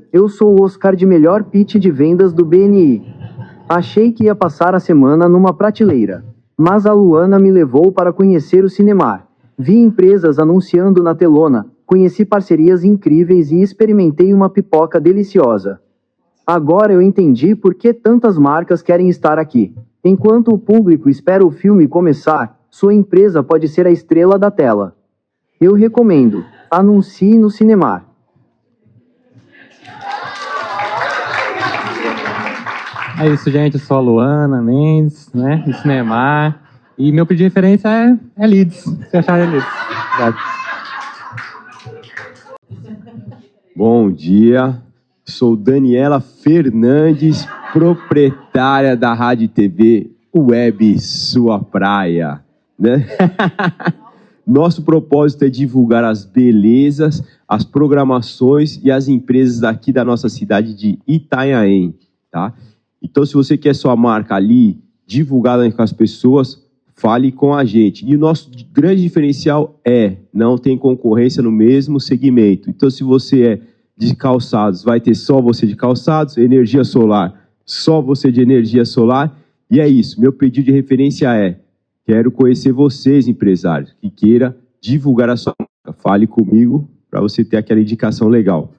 Oi, eu sou o Oscar de melhor pitch de vendas do BNI. Achei que ia passar a semana numa prateleira, mas a Luana me levou para conhecer o Cinemar. Vi empresas anunciando na telona, conheci parcerias incríveis e experimentei uma pipoca deliciosa. Agora eu entendi por que tantas marcas querem estar aqui. Enquanto o público espera o filme começar, sua empresa pode ser a estrela da tela. Eu recomendo. Anuncie no Cinemar. É isso, gente. Eu sou a Luana Mendes, né? Do Cinemar. E meu pedido de referência é Leads. Se achar é Leads. Obrigado. Bom dia. Sou Daniela Fernandes, proprietária da Rádio TV Web Sua Praia, né? Nosso propósito é divulgar as belezas, as programações e as empresas daqui da nossa cidade de Itanhaém, tá? Então, se você quer sua marca ali, divulgada com as pessoas, fale com a gente. E o nosso grande diferencial não tem concorrência no mesmo segmento. Então, se você é de calçados, vai ter só você de calçados, energia solar, só você de energia solar. E é isso, meu pedido de referência quero conhecer vocês, empresários, que queira divulgar a sua marca. Fale comigo para você ter aquela indicação legal.